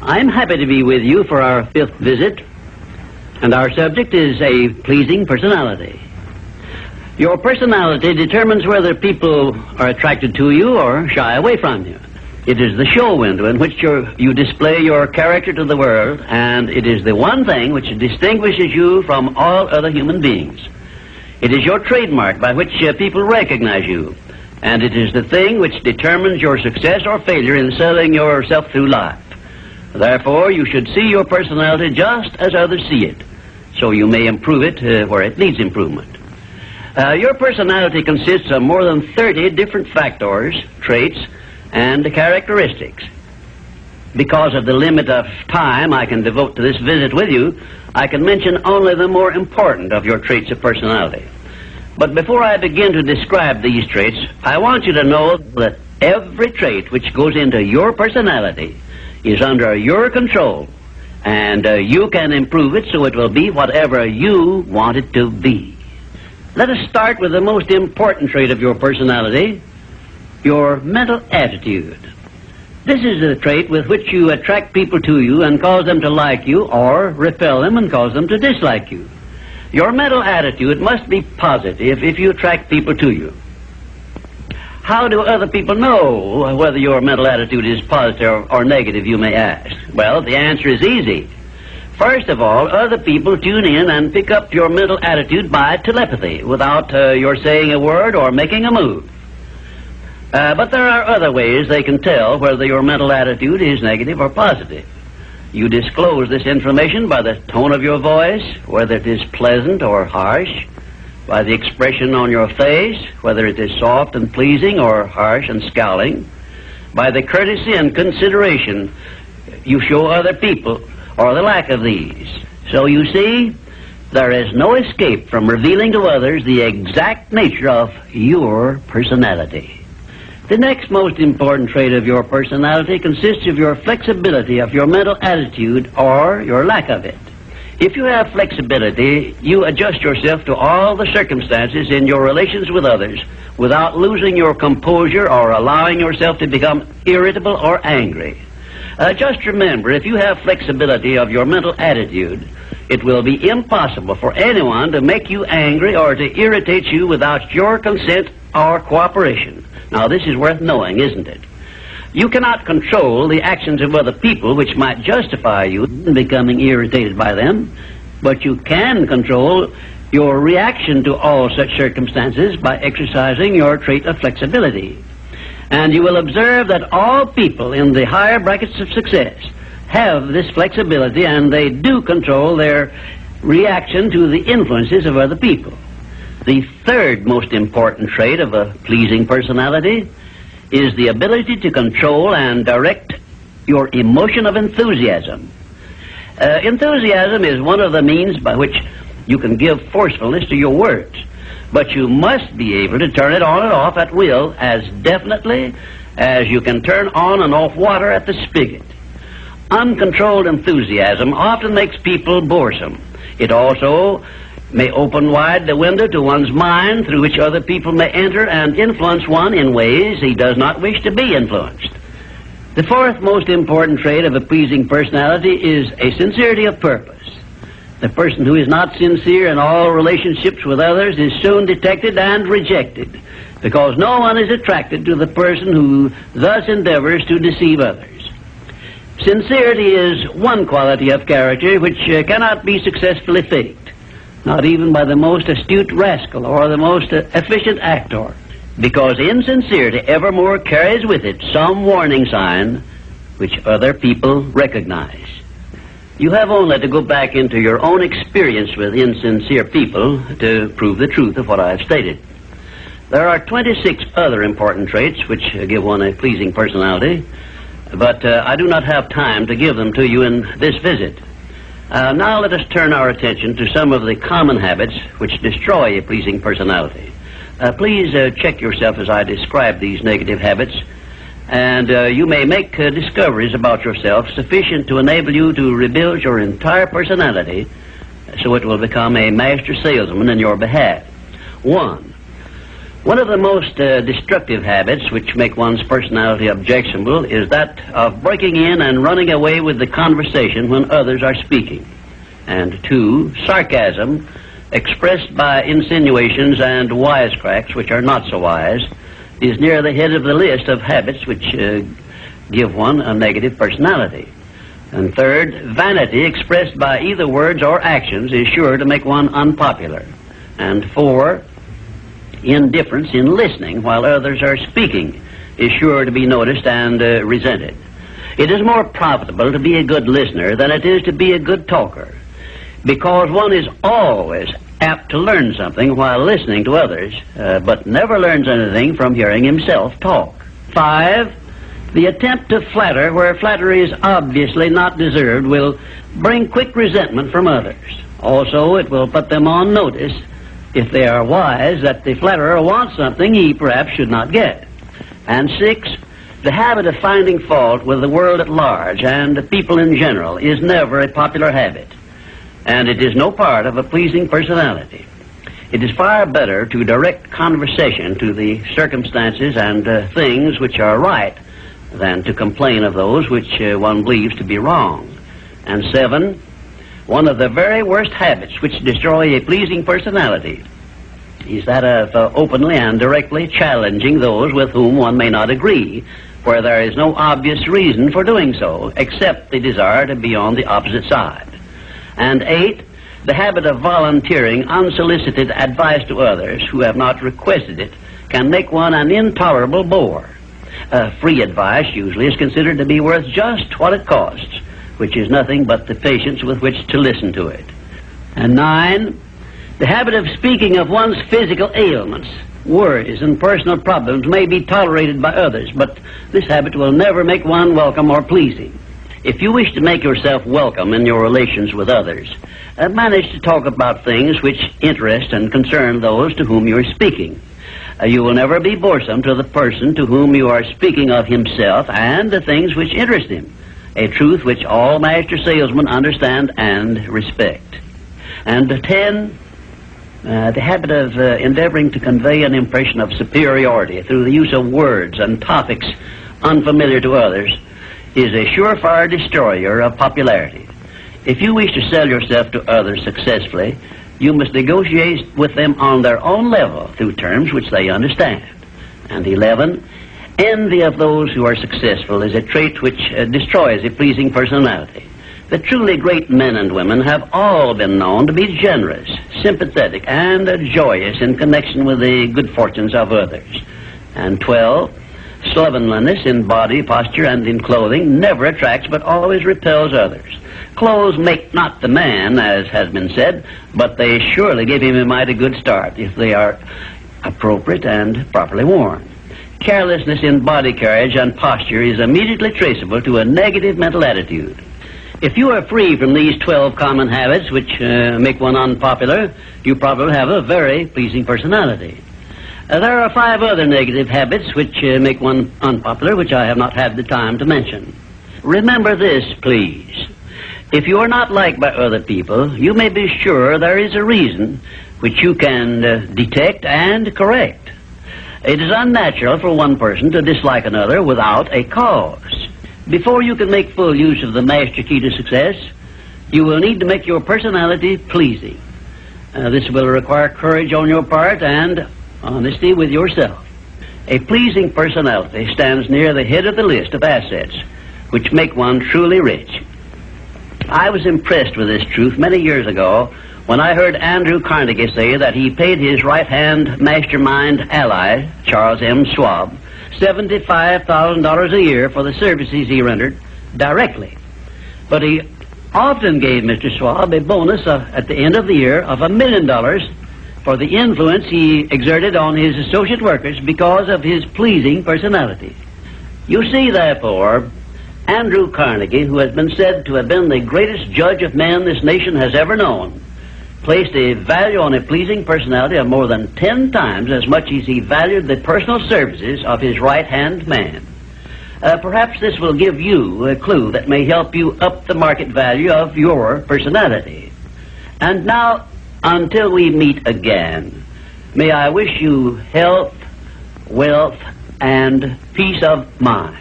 I'm happy to be with you for our fifth visit, and our subject is a pleasing personality. Your personality determines whether people are attracted to you or shy away from you. It is the show window in which you display your character to the world, and it is the one thing which distinguishes you from all other human beings. It is your trademark by which people recognize you, and it is the thing which determines your success or failure in selling yourself through life. Therefore, you should see your personality just as others see it, so you may improve it where it needs improvement. Your personality consists of more than 30 different factors, traits, and characteristics. Because of the limit of time I can devote to this visit with you, I can mention only the more important of your traits of personality. But before I begin to describe these traits, I want you to know that every trait which goes into your personality is under your control, and you can improve it so it will be whatever you want it to be. Let us start with the most important trait of your personality, your mental attitude. This is the trait with which you attract people to you and cause them to like you, or repel them and cause them to dislike you. Your mental attitude must be positive if you attract people to you. How do other people know whether your mental attitude is positive or negative, you may ask? Well, the answer is easy. First of all, other people tune in and pick up your mental attitude by telepathy, without your saying a word or making a move. But there are other ways they can tell whether your mental attitude is negative or positive. You disclose this information by the tone of your voice, whether it is pleasant or harsh, by the expression on your face, whether it is soft and pleasing or harsh and scowling, by the courtesy and consideration you show other people, or the lack of these. So you see, there is no escape from revealing to others the exact nature of your personality. The next most important trait of your personality consists of your flexibility of your mental attitude, or your lack of it. If you have flexibility, you adjust yourself to all the circumstances in your relations with others without losing your composure or allowing yourself to become irritable or angry. Just remember, if you have flexibility of your mental attitude, it will be impossible for anyone to make you angry or to irritate you without your consent or cooperation. Now, this is worth knowing, isn't it? You cannot control the actions of other people which might justify you in becoming irritated by them, but you can control your reaction to all such circumstances by exercising your trait of flexibility. And you will observe that all people in the higher brackets of success have this flexibility, and they do control their reaction to the influences of other people. The third most important trait of a pleasing personality is the ability to control and direct your emotion of enthusiasm. Enthusiasm is one of the means by which you can give forcefulness to your words, but you must be able to turn it on and off at will as definitely as you can turn on and off water at the spigot. Uncontrolled enthusiasm often makes people boresome. It also may open wide the window to one's mind, through which other people may enter and influence one in ways he does not wish to be influenced. The fourth most important trait of a pleasing personality is a sincerity of purpose. The person who is not sincere in all relationships with others is soon detected and rejected, because no one is attracted to the person who thus endeavors to deceive others. Sincerity is one quality of character which cannot be successfully faked, not even by the most astute rascal or the most efficient actor, because insincerity evermore carries with it some warning sign which other people recognize. You have only to go back into your own experience with insincere people to prove the truth of what I have stated. There are 26 other important traits which give one a pleasing personality, but I do not have time to give them to you in this visit. Now let us turn our attention to some of the common habits which destroy a pleasing personality. Please check yourself as I describe these negative habits, and you may make discoveries about yourself sufficient to enable you to rebuild your entire personality so it will become a master salesman in your behalf. 1. One of the most destructive habits which make one's personality objectionable is that of breaking in and running away with the conversation when others are speaking. And 2, sarcasm, expressed by insinuations and wisecracks which are not so wise, is near the head of the list of habits which give one a negative personality. And 3rd, vanity expressed by either words or actions is sure to make one unpopular. And 4, indifference in listening while others are speaking is sure to be noticed and resented. It is more profitable to be a good listener than it is to be a good talker, because one is always apt to learn something while listening to others, but never learns anything from hearing himself talk. 5, the attempt to flatter where flattery is obviously not deserved will bring quick resentment from others. Also, it will put them on notice, if they are wise, that the flatterer wants something he perhaps should not get. And 6, the habit of finding fault with the world at large and people in general is never a popular habit, and it is no part of a pleasing personality. It is far better to direct conversation to the circumstances and things which are right than to complain of those which one believes to be wrong. And 7, one of the very worst habits which destroy a pleasing personality is that of openly and directly challenging those with whom one may not agree, where there is no obvious reason for doing so, except the desire to be on the opposite side. And 8, the habit of volunteering unsolicited advice to others who have not requested it can make one an intolerable bore. Free advice usually is considered to be worth just what it costs, which is nothing but the patience with which to listen to it. And 9, the habit of speaking of one's physical ailments, worries, and personal problems may be tolerated by others, but this habit will never make one welcome or pleasing. If you wish to make yourself welcome in your relations with others, manage to talk about things which interest and concern those to whom you are speaking. You will never be boresome to the person to whom you are speaking of himself and the things which interest him, a truth which all master salesmen understand and respect. And 10, the habit of endeavoring to convey an impression of superiority through the use of words and topics unfamiliar to others is a surefire destroyer of popularity. If you wish to sell yourself to others successfully, you must negotiate with them on their own level through terms which they understand. And 11, envy of those who are successful is a trait which destroys a pleasing personality. The truly great men and women have all been known to be generous, sympathetic, and joyous in connection with the good fortunes of others. And 12, slovenliness in body, posture, and in clothing never attracts but always repels others. Clothes make not the man, as has been said, but they surely give him a mighty good start if they are appropriate and properly worn. Carelessness in body carriage and posture is immediately traceable to a negative mental attitude. If you are free from these 12 common habits which make one unpopular, you probably have a very pleasing personality. There are 5 other negative habits which make one unpopular, which I have not had the time to mention. Remember this, please. If you are not liked by other people, you may be sure there is a reason which you can detect and correct. It is unnatural for one person to dislike another without a cause. Before you can make full use of the master key to success, you will need to make your personality pleasing. This will require courage on your part and honesty with yourself. A pleasing personality stands near the head of the list of assets which make one truly rich. I was impressed with this truth many years ago when I heard Andrew Carnegie say that he paid his right-hand mastermind ally, Charles M. Schwab, $75,000 a year for the services he rendered directly. But he often gave Mr. Schwab a bonus at the end of the year of $1 million for the influence he exerted on his associate workers because of his pleasing personality. You see, therefore, Andrew Carnegie, who has been said to have been the greatest judge of men this nation has ever known, placed a value on a pleasing personality of more than 10 times as much as he valued the personal services of his right-hand man. Perhaps this will give you a clue that may help you up the market value of your personality. And now, until we meet again, may I wish you health, wealth, and peace of mind.